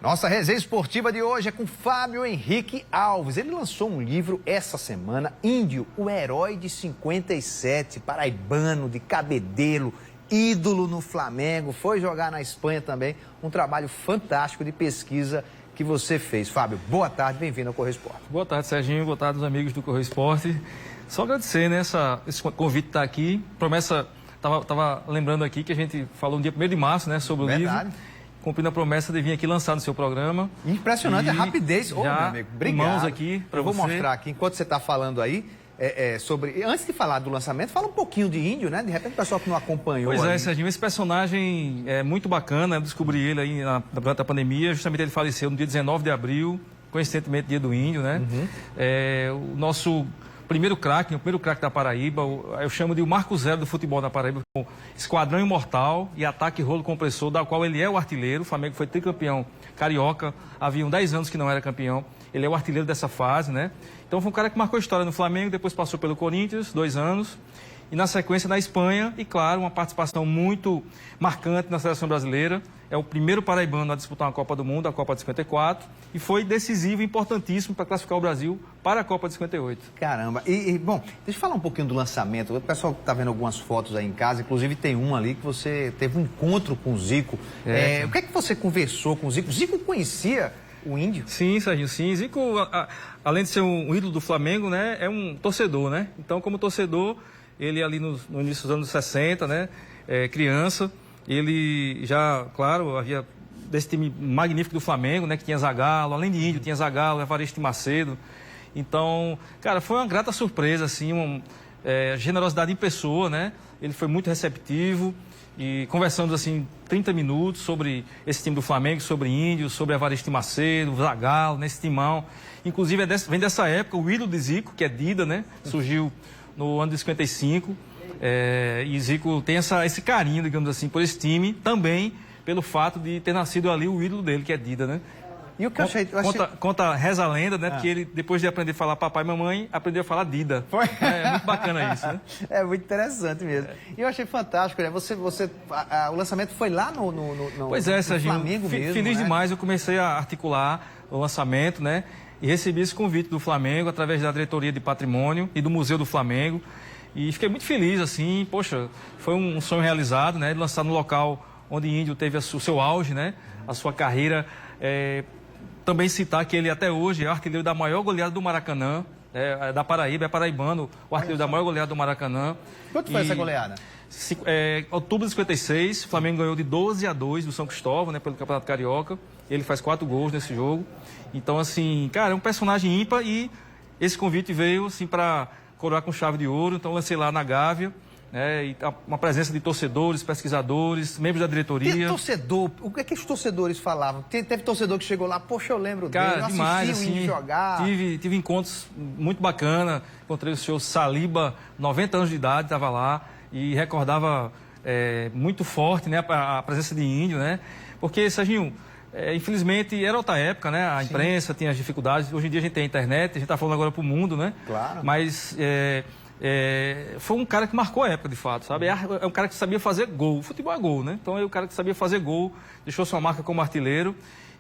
Nossa resenha esportiva de hoje é com Fábio Henrique Alves. Ele lançou um livro essa semana, Índio, o herói de 57, paraibano, de Cabedelo, ídolo no Flamengo, foi jogar na Espanha também. Um trabalho fantástico de pesquisa que você fez. Fábio, boa tarde, bem-vindo ao Correio Esporte. Boa tarde, Serginho, boa tarde aos amigos do Correio Esporte. Só agradecer, né, esse convite estar aqui. Promessa, estava lembrando aqui que a gente falou no dia 1º de março, né, sobre o livro. Cumprindo a promessa de vir aqui lançar no seu programa. Impressionante a rapidez. Ô, meu amigo, obrigado. Mãos aqui para você. Eu vou mostrar aqui, enquanto você está falando aí, sobre... Antes de falar do lançamento, fala um pouquinho de Índio, né? De repente o pessoal que não acompanhou. Pois é, Serginho, esse personagem é muito bacana. Eu descobri ele aí durante a pandemia. Justamente ele faleceu no dia 19 de abril, coincidentemente dia do Índio, né? O nosso... o primeiro craque da Paraíba, eu chamo de o Marco Zero do futebol da Paraíba, com esquadrão imortal e ataque rolo compressor, da qual ele é o artilheiro. O Flamengo foi tricampeão carioca, havia 10 anos que não era campeão, ele é o artilheiro dessa fase, né? Então foi um cara que marcou a história no Flamengo, depois passou pelo Corinthians, 2 anos, e na sequência na Espanha, e claro, uma participação muito marcante na seleção brasileira. É o primeiro paraibano a disputar uma Copa do Mundo, a Copa de 54, e foi decisivo e importantíssimo para classificar o Brasil para a Copa de 58. Caramba. Bom, deixa eu falar um pouquinho do lançamento. O pessoal está vendo algumas fotos aí em casa, inclusive tem uma ali que você teve um encontro com o Zico. O que é que você conversou com o Zico? O Zico conhecia o Índio? Sim, Serginho, sim. Zico, além de ser um ídolo do Flamengo, né, é um torcedor, né? Então, como torcedor, ele ali no início dos anos 60, né, criança, ele já, claro, havia desse time magnífico do Flamengo, né, que tinha Zagallo, além de Índio, tinha Zagallo, Evaristo e Macedo. Então, cara, foi uma grata surpresa, assim, uma generosidade em pessoa, né? Ele foi muito receptivo e conversamos, assim, 30 minutos sobre esse time do Flamengo, sobre Índio, sobre Evaristo e Macedo, Zagallo, nesse timão. Inclusive, vem dessa época o ídolo de Zico, que é Dida, né? Surgiu no ano de 55. E Zico tem esse carinho, digamos assim, por esse time, também pelo fato de ter nascido ali o ídolo dele, que é Dida, né? E o que reza a lenda, né? Porque ele, depois de aprender a falar papai e mamãe, aprendeu a falar Dida. Foi? É muito bacana isso, né? É muito interessante mesmo. E eu achei fantástico, né? O lançamento foi lá no pois é, Serginho, Flamengo mesmo, feliz né? demais. Eu comecei a articular o lançamento, né? E recebi esse convite do Flamengo através da diretoria de patrimônio e do Museu do Flamengo. E fiquei muito feliz, assim, poxa, foi um sonho realizado, né? De lançar no local onde Índio teve o seu auge, né? A sua carreira. Também citar que ele até hoje é artilheiro da maior goleada do Maracanã, da Paraíba, é paraibano, o artilheiro da maior goleada do Maracanã. Quanto foi essa goleada? Outubro de 56, o Flamengo ganhou de 12-2 do São Cristóvão, né? Pelo Campeonato Carioca. Ele faz 4 gols nesse jogo. Então, assim, cara, é um personagem ímpar e esse convite veio, assim, para coroar com chave de ouro. Então, lancei lá na Gávea, né? E uma presença de torcedores, pesquisadores, membros da diretoria. Tem torcedor, o que é que os torcedores falavam? Teve torcedor que chegou lá, poxa, eu lembro dele, eu demais, assisti o Índio jogar. Tive encontros muito bacanas. Encontrei o senhor Saliba, 90 anos de idade, estava lá e recordava muito forte, né, a presença de Índio, né? Porque, Serginho, infelizmente era outra época, né? A imprensa tinha as dificuldades. Hoje em dia a gente tem a internet, a gente está falando agora para o mundo, né? Claro. Mas foi um cara que marcou a época, de fato, sabe? É um cara que sabia fazer gol. O futebol é gol, né? Então é o cara que sabia fazer gol, deixou sua marca como artilheiro.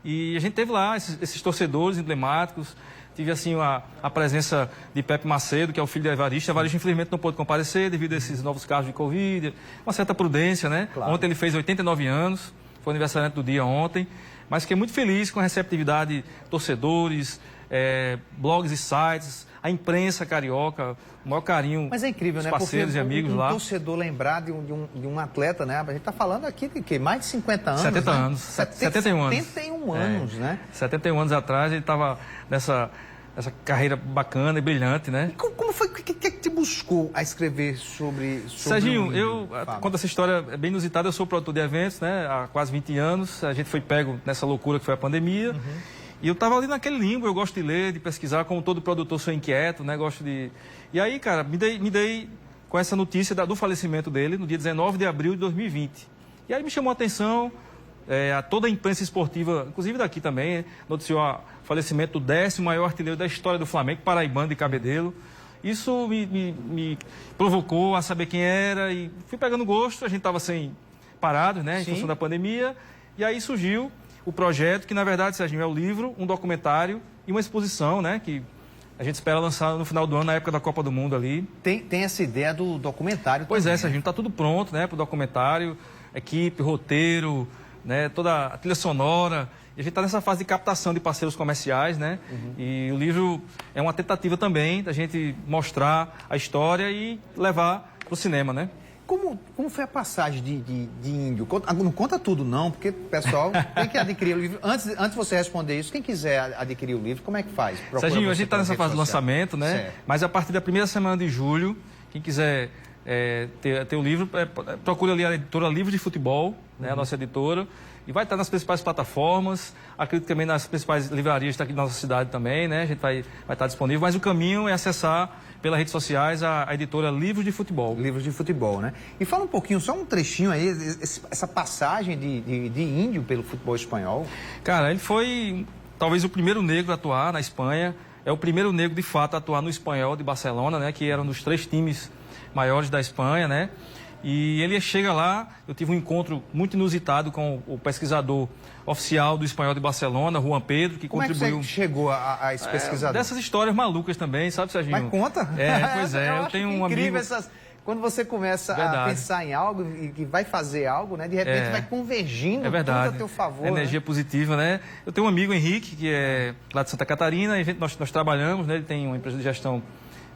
E a gente teve lá esses torcedores emblemáticos. Tive, assim, a presença de Pepe Macedo, que é o filho de Evaristo. Evaristo, infelizmente, não pôde comparecer devido a esses novos casos de Covid. Uma certa prudência, né? Claro. Ontem ele fez 89 anos, foi aniversário do dia ontem. Mas fiquei muito feliz com a receptividade de torcedores, blogs e sites, a imprensa carioca, o maior carinho. Mas é incrível, dos né? Parceiros porque e amigos lá. Um torcedor lembrar de um atleta, né? A gente está falando aqui de quê? Mais de 50 anos, 70 né? anos. 71 anos. 71 anos, né? 71 anos atrás ele estava nessa carreira bacana e brilhante, né? E como foi? O que te buscou a escrever sobre Serginho, o Índio? Conto essa história bem inusitada. Eu sou produtor de eventos, né? Há quase 20 anos. A gente foi pego nessa loucura que foi a pandemia. E eu estava ali naquele limbo. Eu gosto de ler, de pesquisar. Como todo produtor, sou inquieto, né? Gosto de... E aí, cara, me dei com essa notícia do falecimento dele no dia 19 de abril de 2020. E aí me chamou a atenção... toda a imprensa esportiva, inclusive daqui também, noticiou o falecimento do 10º maior artilheiro da história do Flamengo, paraibano de Cabedelo. Isso me provocou a saber quem era e fui pegando gosto. A gente estava parados, né, em função da pandemia. E aí surgiu o projeto, que na verdade, Serginho, é o livro, um documentário e uma exposição, né? Que a gente espera lançar no final do ano, na época da Copa do Mundo ali. Tem essa ideia do documentário Pois também, é, Serginho, está tudo pronto, né, para o documentário, equipe, roteiro, né, toda a trilha sonora. E a gente está nessa fase de captação de parceiros comerciais, né? E o livro é uma tentativa também da gente mostrar a história e levar para o cinema, né? Como foi a passagem de Índio? Não conta tudo, não, porque o pessoal tem que adquirir o livro. Antes de você responder isso, quem quiser adquirir o livro, como é que faz? Procura Serginho, a gente está pelas nessa redes fase de sociais. lançamento, né? Certo. Mas a partir da primeira semana de julho, quem quiser ter o livro, procure ali a editora Livros de Futebol, né? A nossa editora. E vai estar nas principais plataformas, acredito também nas principais livrarias aqui da nossa cidade também, né? A gente vai estar disponível, mas o caminho é acessar pelas redes sociais a editora Livros de Futebol. Livros de futebol, né? E fala um pouquinho, só um trechinho aí, essa passagem de Índio pelo futebol espanhol. Cara, ele foi talvez o primeiro negro a atuar na Espanha, é o primeiro negro de fato a atuar no Espanhol de Barcelona, né? Que era um dos 3 times maiores da Espanha, né? E ele chega lá, eu tive um encontro muito inusitado com o pesquisador oficial do Espanhol de Barcelona, Juan Pedro, que Como contribuiu... é que você chegou a esse pesquisador? Dessas histórias malucas também, sabe, Serginho? Mas conta. Pois é, eu tenho um incrível amigo... essas... Quando você começa a Verdade. pensar em algo e que vai fazer algo, né? De repente vai convergindo tudo a teu favor. Energia positiva, né? Eu tenho um amigo, Henrique, que é lá de Santa Catarina, e nós trabalhamos, né? Ele tem uma empresa de gestão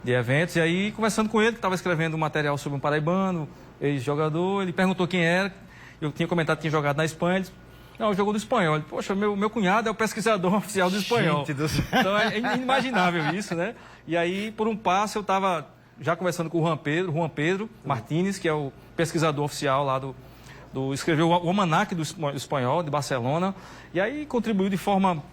de eventos, e aí, conversando com ele, que estava escrevendo um material sobre um paraibano, ex-jogador, ele perguntou quem era, eu tinha comentado que tinha jogado na Espanha, ele disse, não, jogou no Espanhol. Ele, poxa, meu cunhado é o pesquisador oficial do Espanhol. Gente do céu. Então é inimaginável isso, né? E aí, por um passo, eu estava já conversando com o Juan Pedro Martínez, que é o pesquisador oficial lá escreveu o Almanaque do Espanhol, de Barcelona, e aí contribuiu de forma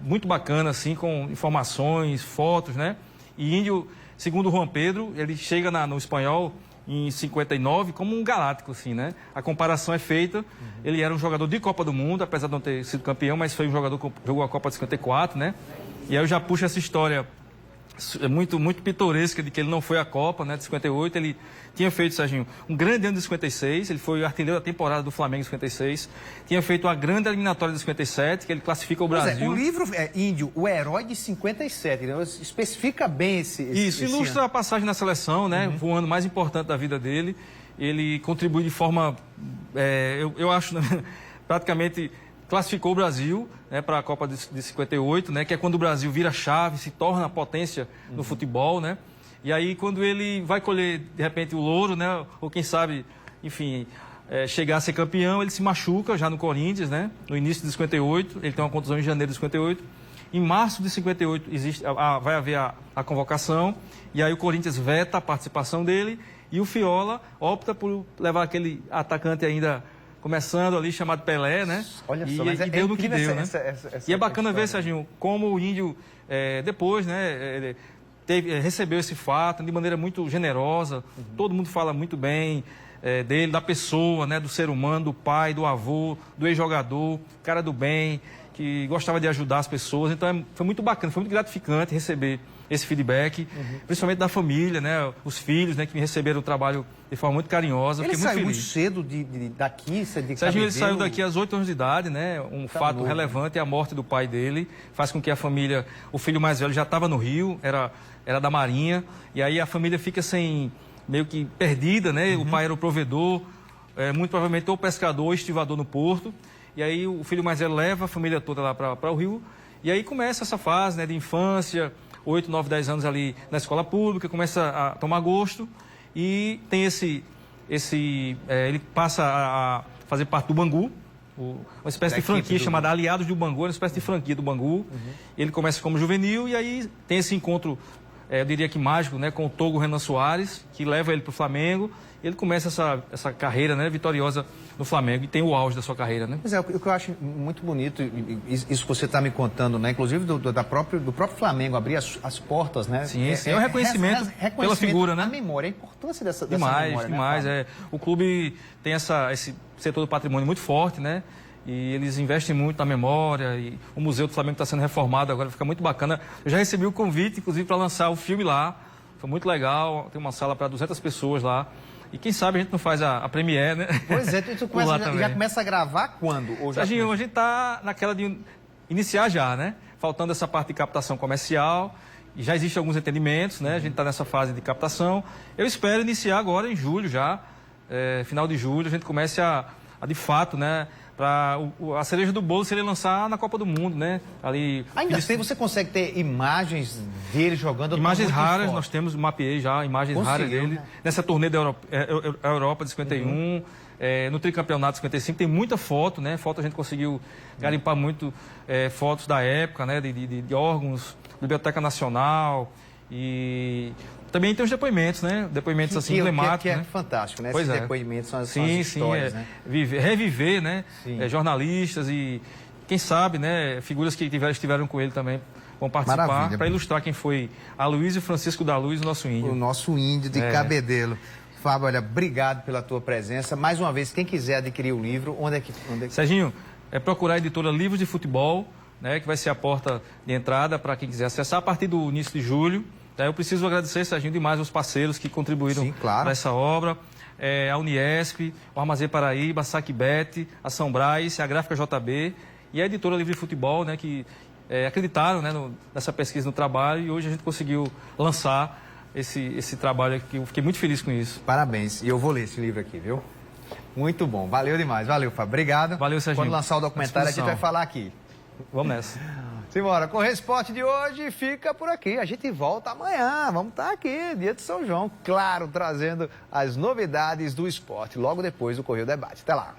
muito bacana, assim, com informações, fotos, né? E Índio, segundo o Juan Pedro, ele chega no Espanhol em 59 como um galáctico, assim, né? A comparação é feita, ele era um jogador de Copa do Mundo, apesar de não ter sido campeão, mas foi um jogador que jogou a Copa de 54, né? E aí eu já puxo essa história muito, muito pitoresca de que ele não foi à Copa, né, de 58, ele tinha feito, Serginho, um grande ano de 56, ele foi o artilheiro da temporada do Flamengo em 56, tinha feito uma grande eliminatória de 57, que ele classifica o Brasil. O livro é Índio, o herói de 57, né? Especifica bem Isso, ilustra ano. a passagem na seleção, né, foi o ano mais importante da vida dele, ele contribui de forma, eu acho, né, praticamente... classificou o Brasil, né, para a Copa de 58, né, que é quando o Brasil vira chave, se torna potência no futebol, né? E aí quando ele vai colher de repente o louro, né, ou quem sabe, enfim, chegar a ser campeão, ele se machuca já no Corinthians, né? No início de 58, ele tem uma contusão em janeiro de 58. Em março de 58 vai haver a convocação e aí o Corinthians veta a participação dele e o Fiola opta por levar aquele atacante ainda começando ali, chamado Pelé, né? Olha só, mas e deu no que deu, né? essa E é bacana história, ver, Serginho, como o Índio, depois, né, recebeu esse fato de maneira muito generosa. Todo mundo fala muito bem dele, da pessoa, né, do ser humano, do pai, do avô, do ex-jogador, cara do bem, que gostava de ajudar as pessoas. Então, foi muito bacana, foi muito gratificante receber esse feedback, principalmente da família, né, os filhos, né, que me receberam o trabalho de forma muito carinhosa. Ele Fiquei muito saiu feliz. muito cedo daqui, de Serginho, ele saiu Cabedelo. daqui às 8 anos de idade, né? Um fato novo. relevante é a morte do pai dele. Faz com que a família, o filho mais velho já estava no Rio, era da Marinha. E aí a família fica meio que perdida, né? O pai era o provedor, muito provavelmente ou pescador ou estivador no porto. E aí o filho mais velho leva a família toda lá para o Rio. E aí começa essa fase, né, de infância, 8, 9, 10 anos ali na escola pública, começa a tomar gosto e tem ele passa a fazer parte do Bangu, uma espécie de franquia chamada Aliados do Bangu, uma espécie de franquia do Bangu. Ele começa como juvenil e aí tem esse encontro, eu diria que mágico, né, com o Togo Renan Soares, que leva ele para o Flamengo. Ele começa essa carreira, né, vitoriosa no Flamengo e tem o auge da sua carreira, né? Pois é, o que eu acho muito bonito, isso que você está me contando, né? Inclusive do próprio Flamengo abrir as portas, né? Sim, sim. É o reconhecimento pela figura, né? A memória, a importância dessa Demais. né? O clube tem esse setor do patrimônio muito forte, né? E eles investem muito na memória e o Museu do Flamengo está sendo reformado agora, fica muito bacana. Eu já recebi o convite, inclusive, para lançar o filme lá. Foi muito legal, tem uma sala para 200 pessoas lá. E quem sabe a gente não faz a premiere, né? Pois é, tu Por lá já também. começa a gravar quando? Ou já Serginho, começa? a gente está naquela de iniciar já, né? Faltando essa parte de captação comercial. E já existem alguns entendimentos, né? A gente está nessa fase de captação. Eu espero iniciar agora em julho já, final de julho, a gente comece a de fato, né? Para a cereja do bolo seria lançar na Copa do Mundo, né? Ali, Ainda assim, você consegue ter imagens dele jogando? imagens muito raras, forte. nós temos, mapeei já imagens raras Conseguiu, dele. né? Nessa turnê da Europa de 51, no tricampeonato de 55, tem muita foto, né? Foto a gente conseguiu garimpar muito fotos da época, né? De órgãos, Biblioteca Nacional e... Também tem os depoimentos, né? Depoimentos assim, emblemáticos, que é né? fantástico, né? Pois Esses é. depoimentos são as Sim, histórias, sim, né? Reviver, né? Sim. Jornalistas e, quem sabe, né? Figuras que estiveram com ele também vão participar Maravilha. para ilustrar quem foi Aloysio Francisco da Luz, o nosso índio. O nosso índio de Cabedelo. Fábio, olha, obrigado pela tua presença. Mais uma vez, quem quiser adquirir o livro, onde é que... Serginho, procurar a editora Livros de Futebol, né? Que vai ser a porta de entrada para quem quiser acessar a partir do início de julho. Eu preciso agradecer, Serginho, demais aos parceiros que contribuíram Sim, claro. para essa obra. A Uniesp, o Armazém Paraíba, a Sacbet, a São Brás, a Gráfica JB e a editora Livre de Futebol, né, que acreditaram, né, nessa pesquisa no trabalho, e hoje a gente conseguiu lançar esse trabalho aqui. Eu fiquei muito feliz com isso. Parabéns. E eu vou ler esse livro aqui, viu? Muito bom. Valeu demais. Valeu, Fábio. Obrigado. Valeu, Serginho. Quando lançar o documentário, a gente vai À disposição. falar aqui. Vamos nessa. Simbora, com o Esporte de hoje fica por aqui. A gente volta amanhã. Vamos estar aqui, dia de São João, claro, trazendo as novidades do esporte, logo depois do Correio Debate. Até lá.